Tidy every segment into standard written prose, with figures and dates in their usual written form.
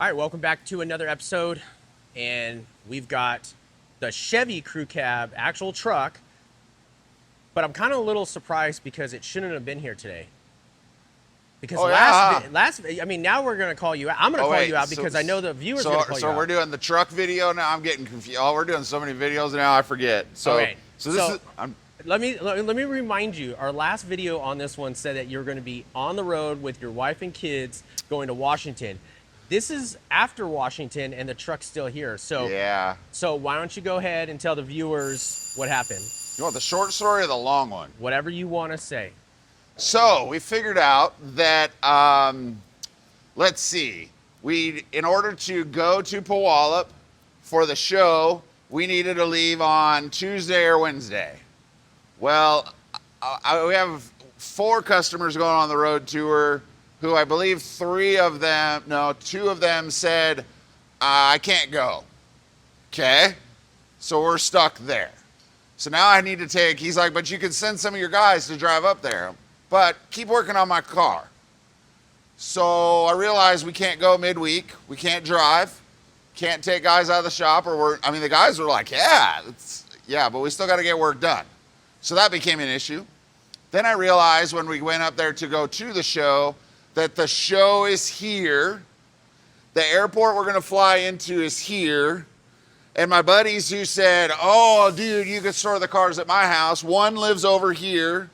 All right, welcome back to another episode, and we've got the Chevy Crew Cab actual truck, but I'm kind of a little surprised because it shouldn't have been here today. Because I mean, now we're gonna call you out. I'm gonna call you out because I know the viewers are gonna call you out. So we're doing the truck video now. I'm getting confused. Oh, we're doing so many videos now, I forget. Okay. Let me remind you. Our last video on this one said that you're going to be on the road with your wife and kids going to Washington. This is after Washington, and the truck's still here. So yeah. So why don't you go ahead and tell the viewers what happened? You want the short story or the long one? Whatever you want to say. So we figured out that, let's see, in order to go to Puyallup for the show, we needed to leave on Tuesday or Wednesday. Well, we have 4 customers going on the road tour who I believe 2 of them said, I can't go. Okay, so we're stuck there. So now I need to he's like, but you can send some of your guys to drive up there, but keep working on my car. So I realized we can't go midweek. We can't drive. Can't take guys out of the shop, the guys were like, yeah, but we still got to get work done. So that became an issue. Then I realized when we went up there to go to the show that the show is here. The airport we're going to fly into is here. And my buddies who said, oh, dude, you can store the cars at my house. One lives over here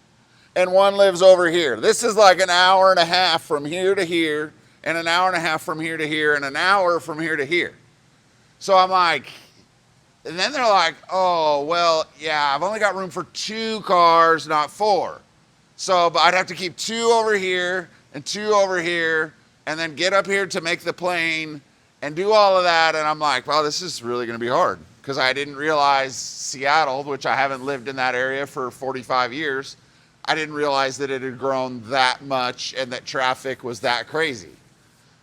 and one lives over here. This is like an hour and a half from here to here, and an hour and a half from here to here, and an hour from here to here. So I'm like, and then they're like, oh, well, yeah, I've only got room for 2 cars, not 4. So but I'd have to keep 2 over here and 2 over here, and then get up here to make the plane and do all of that. And I'm like, well, this is really going to be hard, because I didn't realize Seattle, which I haven't lived in that area for 45 years, I didn't realize that it had grown that much and that traffic was that crazy.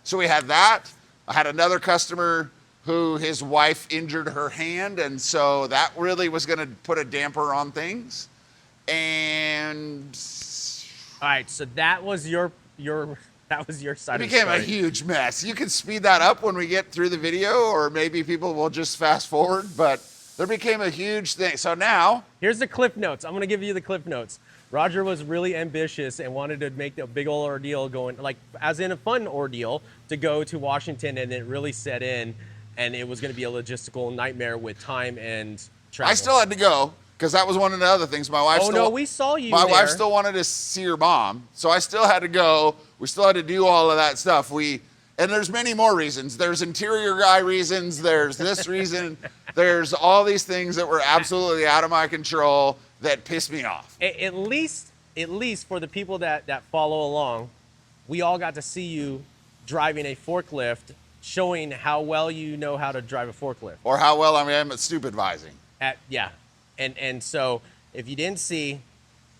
So we had that. I had another customer who his wife injured her hand, and so that really was going to put a damper on things. And all right, so that was your side of the story. It became a huge mess. You can speed that up when we get through the video, or maybe people will just fast forward, but there became a huge thing. So now, here's the cliff notes. I'm going to give you the cliff notes. Roger was really ambitious and wanted to make a big old ordeal going, like as in a fun ordeal, to go to Washington, and it really set in, and it was going to be a logistical nightmare with time and travel. I still had to go, because that was one of the other things. My wife we saw you My there. wife still wanted to see her mom, so I still had to go. We still had to do all of that stuff. And there's many more reasons. There's interior guy reasons. There's this reason. There's all these things that were absolutely out of my control that pissed me off. At least for the people that follow along, we all got to see you driving a forklift, showing how well you know how to drive a forklift. Or how well I am at supervising. And so if you didn't see,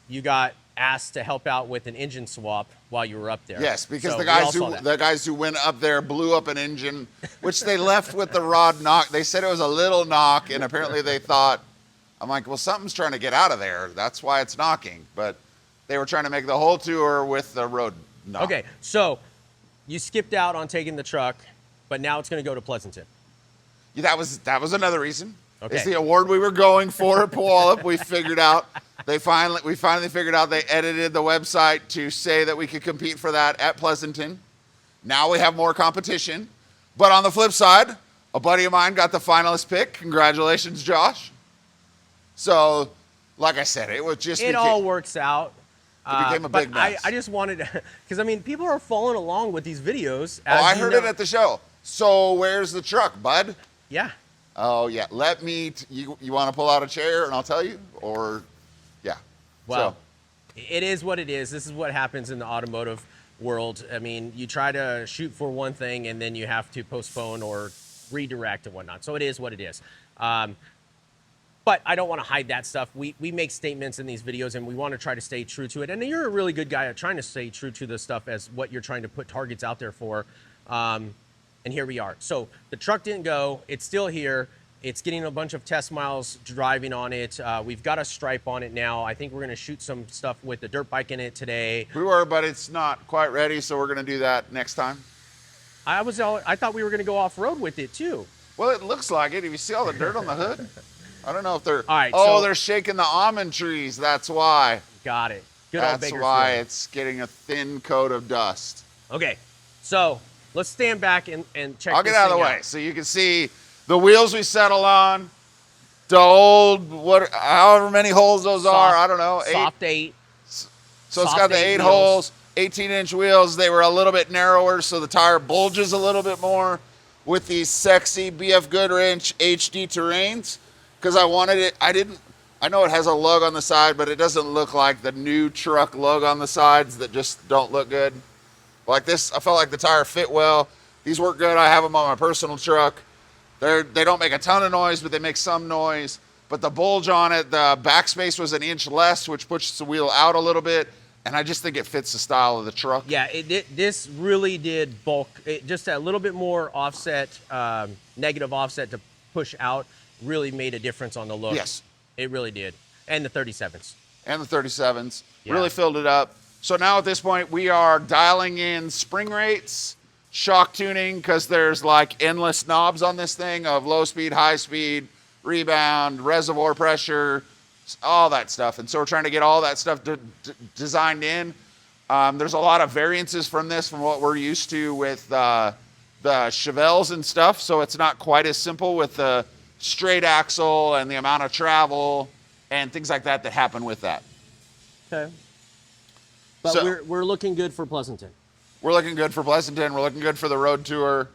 you got asked to help out with an engine swap while you were up there. Yes, because so the guys who went up there blew up an engine, which they left with the rod knock. They said it was a little knock, and apparently they thought, I'm like, well, something's trying to get out of there. That's why it's knocking. But they were trying to make the whole tour with the road knock. Okay, so you skipped out on taking the truck, but now it's going to go to Pleasanton. Yeah, that was another reason. Okay. It's the award we were going for at Puyallup. We figured out we finally figured out they edited the website to say that we could compete for that at Pleasanton. Now we have more competition. But on the flip side, a buddy of mine got the finalist pick. Congratulations, Josh. So, like I said, it all works out. It became a big mess. I just wanted to, because I mean, people are following along with these videos. I heard it at the show. So where's the truck, bud? Yeah. Oh yeah. You want to pull out a chair and I'll tell you, or yeah. Well, it is what it is. This is what happens in the automotive world. I mean, you try to shoot for one thing and then you have to postpone or redirect and whatnot. So it is what it is. But I don't want to hide that stuff. We make statements in these videos, and we want to try to stay true to it. And you're a really good guy at trying to stay true to the stuff as what you're trying to put targets out there for. And here we are. So the truck didn't go. It's still here. It's getting a bunch of test miles driving on it. We've got a stripe on it now. I think we're going to shoot some stuff with the dirt bike in it today. We were, but it's not quite ready, so we're going to do that next time. I thought we were gonna go off road with it too. Well, it looks like it. If you see all the dirt on the hood, I don't know if they're. All right, Oh, so- they're shaking the almond trees. That's why. Got it. Good old That's Bakersfield. why it's getting a thin coat of dust. Okay, so let's stand back and check. I'll get this out of the thing way so you can see the wheels we settle on. The old however many holes those are. I don't know. Soft 8. So it's soft got the 8 8 wheels. holes, 18-inch wheels. They were a little bit narrower, so the tire bulges a little bit more with these sexy BF Goodrich HD Terrains because I wanted it. I know it has a lug on the side, but it doesn't look like the new truck lug on the sides that just don't look good. Like this, I felt like the tire fit well. These work good. I have them on my personal truck. They don't make a ton of noise, but they make some noise. But the bulge on it, the backspace was an inch less, which pushes the wheel out a little bit. And I just think it fits the style of the truck. Yeah, this really did bulk. Just a little bit more offset, negative offset to push out really made a difference on the look. Yes. It really did. And the 37s. And the 37s. Yeah. Really filled it up. So now at this point, we are dialing in spring rates, shock tuning, because there's like endless knobs on this thing of low speed, high speed, rebound, reservoir pressure, all that stuff. And so we're trying to get all that stuff designed in. There's a lot of variances from this from what we're used to with the Chevelles and stuff. So it's not quite as simple with the straight axle and the amount of travel and things like that happen with that. Okay. But So- we're looking good for Pleasanton. We're looking good for Pleasanton. We're looking good for the road tour.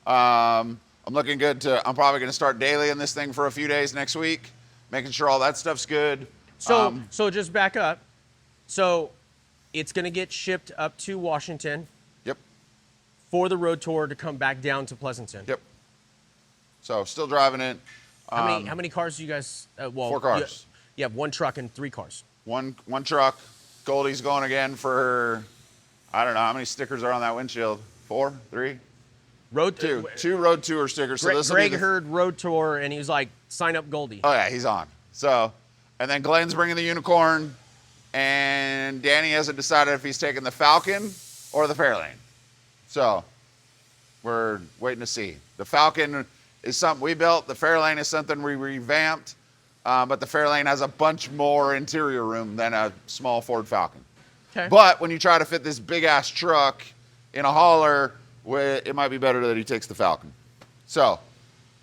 I'm looking good I'm probably going to start daily in this thing for a few days next week, making sure all that stuff's good. So just back up. So it's going to get shipped up to Washington Yep. for the road tour to come back down to Pleasanton. Yep. So still driving it. How many cars do you guys? 4 cars. You have 1 truck and 3 cars. One truck. Goldie's going again for, I don't know, how many stickers are on that windshield? 4? 3? Road 2 road tour stickers. So this will be Greg heard road tour and he was like, "Sign up, Goldie." Oh yeah, he's on. So, and then Glenn's bringing the unicorn, and Danny hasn't decided if he's taking the Falcon or the Fairlane. So, we're waiting to see. The Falcon is something we built. The Fairlane is something we revamped, but the Fairlane has a bunch more interior room than a small Ford Falcon. Okay. But when you try to fit this big ass truck in a hauler, it might be better that he takes the Falcon. So,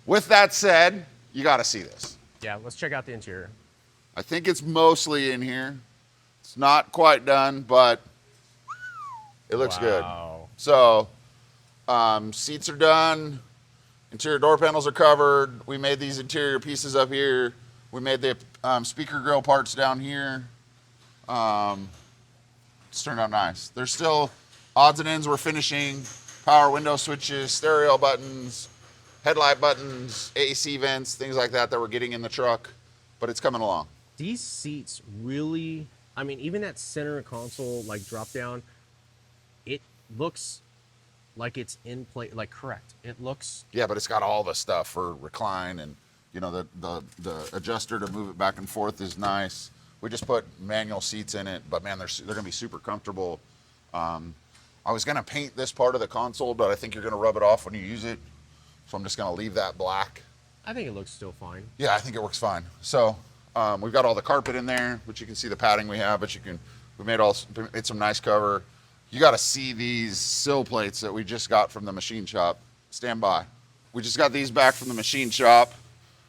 with that said, you got to see this. Yeah, let's check out the interior. I think it's mostly in here. It's not quite done, but it looks good. Wow. So, seats are done. Interior door panels are covered. We made these interior pieces up here. We made the speaker grill parts down here. It's turned out nice. There's still odds and ends we're finishing. Power window switches, stereo buttons, headlight buttons, AC vents, things like that we're getting in the truck. But it's coming along. These seats really, I mean, even that center console like drop down, it looks like it's in place, like correct. It looks. Yeah, but it's got all the stuff for recline, and you know the adjuster to move it back and forth is nice. We just put manual seats in it, but man, they're gonna be super comfortable. I was gonna paint this part of the console, but I think you're gonna rub it off when you use it, so I'm just gonna leave that black. I think it looks still fine. Yeah, I think it works fine. So we've got all the carpet in there, which you can see the padding we have, but we made some nice cover. You got to see these sill plates that we just got from the machine shop. Stand by. We just got these back from the machine shop.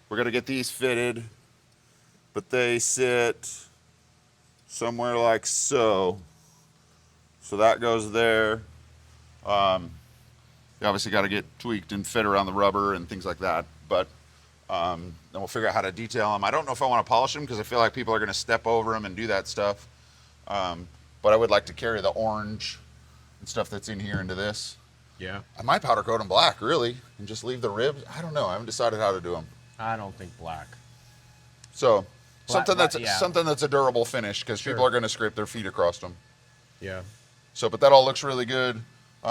We're gonna get these fitted, but they sit somewhere like so. So that goes there. You obviously got to get tweaked and fit around the rubber and things like that, but then we'll figure out how to detail them. I don't know if I want to polish them because I feel like people are going to step over them and do that stuff. But I would like to carry the orange and stuff that's in here into this. Yeah. I might powder coat them black, really, and just leave the ribs. I don't know. I haven't decided how to do them. I don't think black. So Black- something that's a durable finish because Sure. people are going to scrape their feet across them. Yeah. So, but that all looks really good.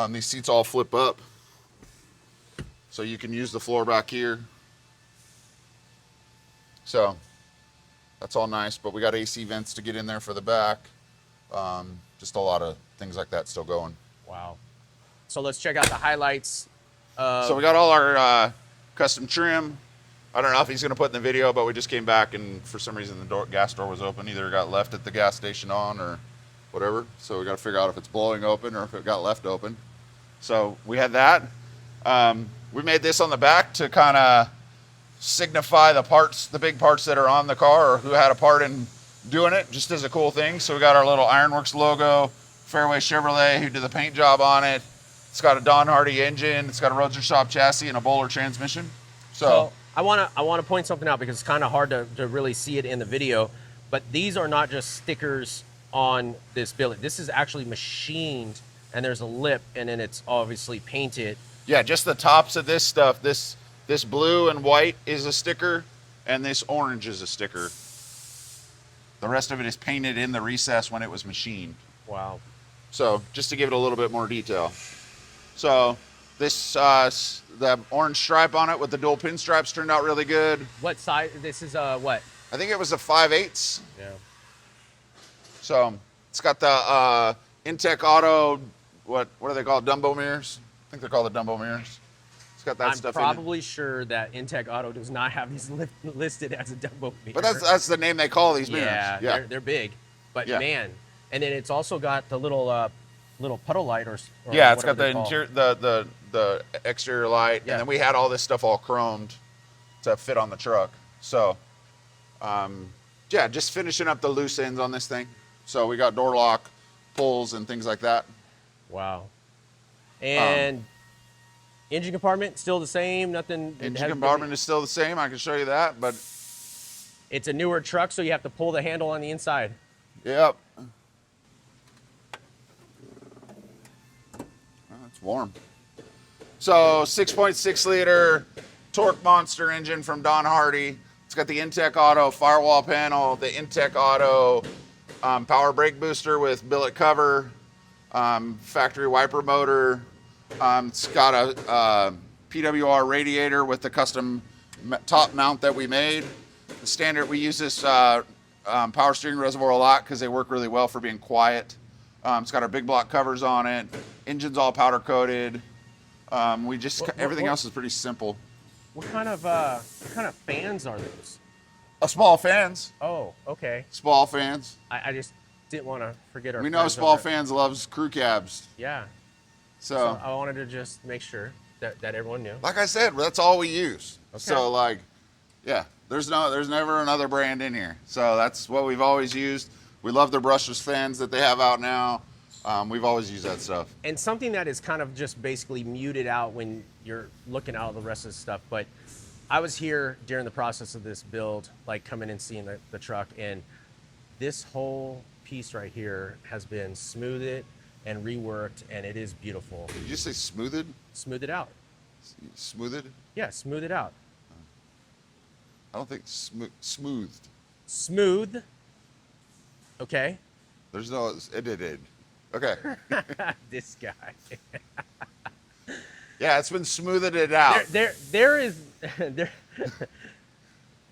These seats all flip up, so you can use the floor back here. So that's all nice, but we got AC vents to get in there for the back. Just a lot of things like that still going. Wow. So let's check out the highlights. So we got all our custom trim. I don't know if he's going to put in the video, but we just came back and for some reason the gas door was open. Either it got left at the gas station on or whatever. So we got to figure out if it's blowing open or if it got left open. So we had that. We made this on the back to kind of signify the parts, the big parts that are on the car or who had a part in doing it, just as a cool thing. So we got our little Ironworks logo, Fairway Chevrolet, who did the paint job on it. It's got a Don Hardy engine. It's got a Roadster Shop chassis and a Bowler transmission. So I want to point something out because it's kind of hard to really see it in the video, but these are not just stickers on this billet. This is actually machined, and there's a lip, and then it's obviously painted. yeah, just the tops of this stuff. This blue and white is a sticker, and this orange is a sticker. The rest of it is painted in the recess when it was machined. Wow. So just to give it a little bit more detail. So this the orange stripe on it with the dual pinstripes turned out really good. What size? This is what? I think it was a 5/8. Yeah. So it's got the Intech Auto, what do they call it? Dumbo mirrors? I think they're called the Dumbo mirrors. It's got that I'm stuff probably in it. sure that Intech Auto does not have these listed as a Dumbo mirror. But that's the name they call these mirrors. Yeah, they're big. But Yeah. man, and then it's also got the little puddle light or Yeah, it's got whatever the they're called. interior, the exterior light, Yeah. and then we had all this stuff all chromed to fit on the truck. So, yeah, just finishing up the loose ends on this thing. So we got door lock pulls and things like that. Wow. And engine compartment still the same. Nothing. Engine compartment is still the same. I can show you that, but It's a newer truck, so you have to pull the handle on the inside. yep. Well, it's warm. So 6.6 liter torque monster engine from Don Hardy. It's got the Intech Auto firewall panel, the Intech Auto power brake booster with billet cover, factory wiper motor. It's got a PWR radiator with the custom top mount that we made. The standard, we use this power steering reservoir a lot because they work really well for being quiet. It's got our big block covers on it. Engine's all powder coated. Everything else is pretty simple. What kind of fans are those? Small fans. Oh, okay. Small fans. I just didn't want to forget our. We know friends Small over- Fans loves crew cabs. Yeah. So, So I wanted to just make sure that everyone knew. like I said, that's all we use. Okay. So like, yeah, there's never another brand in here. So that's what we've always used. We love the brushless fans that they have out now. We've always used that stuff. And something that is kind of just basically muted out when you're looking at all the rest of the stuff. But I was here during the process of this build, like coming and seeing the truck, and this whole piece right here has been smoothed and reworked, and it is beautiful. Did you say smoothed? Smooth it out. Smoothed? Yeah, smooth it out. I don't think smoothed. Smooth. Okay. There's no it. Okay. This guy. Yeah, it's been smoothed it out. There is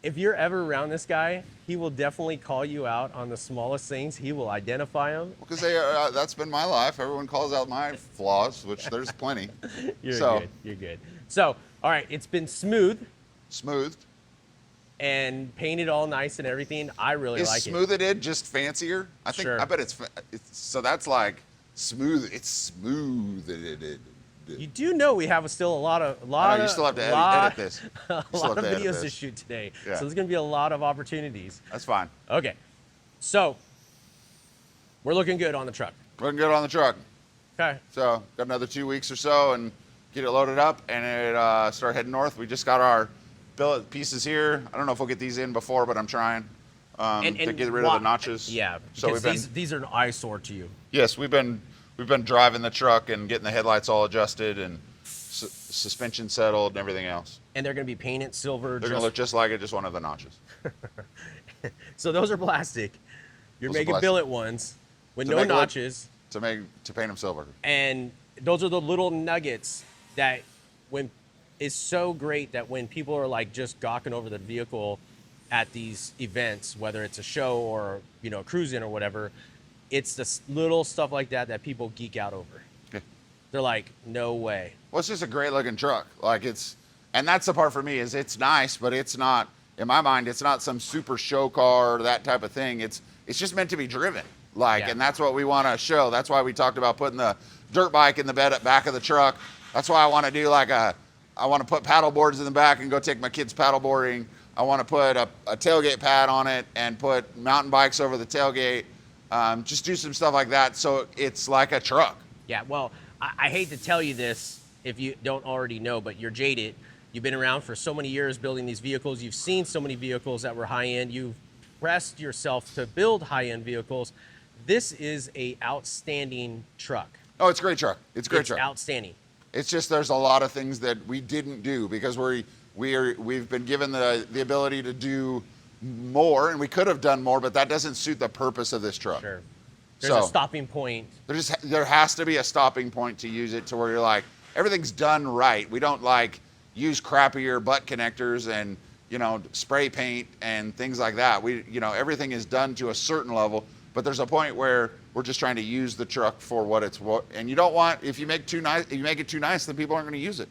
if you're ever around this guy, he will definitely call you out on the smallest things. He will identify them. Because that's been my life. Everyone calls out my flaws, which there's plenty. You're good. So, all right, it's been smoothed and painted all nice and everything. I really like it. Is smoothed just fancier? I think. Sure. I bet it's so that's like smooth. It's smoothed. You do know we have still a lot of you still have to edit this. a lot of videos to shoot today. Yeah. So there's going to be a lot of opportunities. That's fine. Okay. So we're looking good on the truck. Looking good on the truck. Okay. So got another 2 weeks or so and get it loaded up and it start heading north. We just got our billet pieces here. I don't know if we'll get these in before, but I'm trying to get rid of the notches. Yeah. So Because these are an eyesore to you. Yes, we've been driving the truck and getting the headlights all adjusted and suspension settled and everything else. And they're going to be painted silver. They're going to look just like it, just one of the notches. So those are plastic. You're Those are making plastic. billet ones with To no make it look- notches. To paint them silver. And those are the little nuggets that is so great that when people are like just gawking over the vehicle at these events, whether it's a show or, cruising or whatever, it's the little stuff like that that people geek out over. Okay. They're like, no way. Well, it's just a great looking truck. Like and that's the part for me is it's nice, but it's not, in my mind, it's not some super show car or that type of thing. It's just meant to be driven. Like, Yeah. and that's what we want to show. That's why we talked about putting the dirt bike in the bed at back of the truck. That's why I want to do like I want to put paddle boards in the back and go take my kids paddle boarding. I want to put a tailgate pad on it and put mountain bikes over the tailgate. Just do some stuff like that so it's like a truck. Yeah, well, I hate to tell you this if you don't already know, but you're jaded. You've been around for so many years building these vehicles. You've seen so many vehicles that were high-end. You've pressed yourself to build high-end vehicles. This is a outstanding truck. Oh, it's a great truck. It's a great truck. Outstanding. It's just there's a lot of things that we didn't do because we've been given the ability to do more, and we could have done more, but that doesn't suit the purpose of this truck. Sure. There's a stopping point. There has to be a stopping point to use it to where you're like, everything's done right. We don't like use crappier butt connectors and, spray paint and things like that. Everything is done to a certain level, but there's a point where we're just trying to use the truck for what it's and you don't want, if you make it too nice, then people aren't going to use it.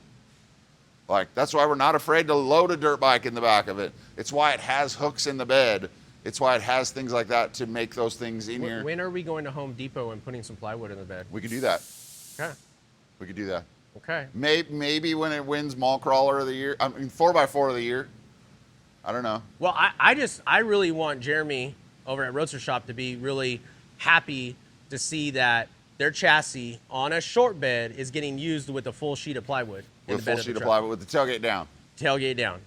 Like, that's why we're not afraid to load a dirt bike in the back of it. It's why it has hooks in the bed. It's why it has things like that to make those things in here. When are we going to Home Depot and putting some plywood in the bed? We could do that. Okay. We could do that. Okay. Maybe when it wins Mall Crawler of the Year. 4x4 of the Year. I don't know. Well, I really want Jeremy over at Roadster Shop to be really happy to see that their chassis on a short bed is getting used with a full sheet of plywood. With a full sheet of plywood with the tailgate down. Tailgate down.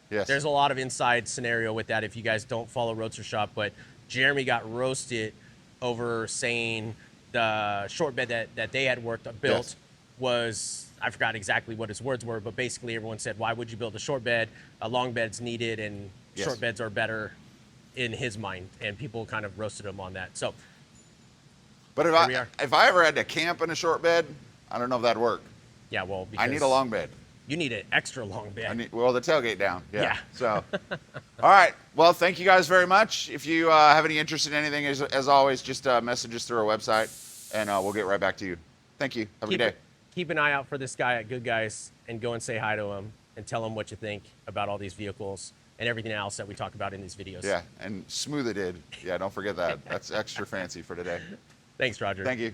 Yes. There's a lot of inside scenario with that if you guys don't follow Roadster Shop, but Jeremy got roasted over saying the short bed that they had built was, I forgot exactly what his words were, but basically everyone said, why would you build a short bed? A long bed's needed and short beds are better in his mind, and people kind of roasted him on that. So, but if I ever had to camp in a short bed, I don't know if that'd work. Yeah, well, I need a long bed. You need an extra long bed. The tailgate down. Yeah. So, all right. Well, thank you guys very much. If you have any interest in anything, as always, just message us through our website, and we'll get right back to you. Thank you. Have a good day. Keep an eye out for this guy at Goodguys and go and say hi to him and tell him what you think about all these vehicles and everything else that we talk about in these videos. Yeah, and smooth it did. Yeah, don't forget that. That's extra fancy for today. Thanks, Roger. Thank you.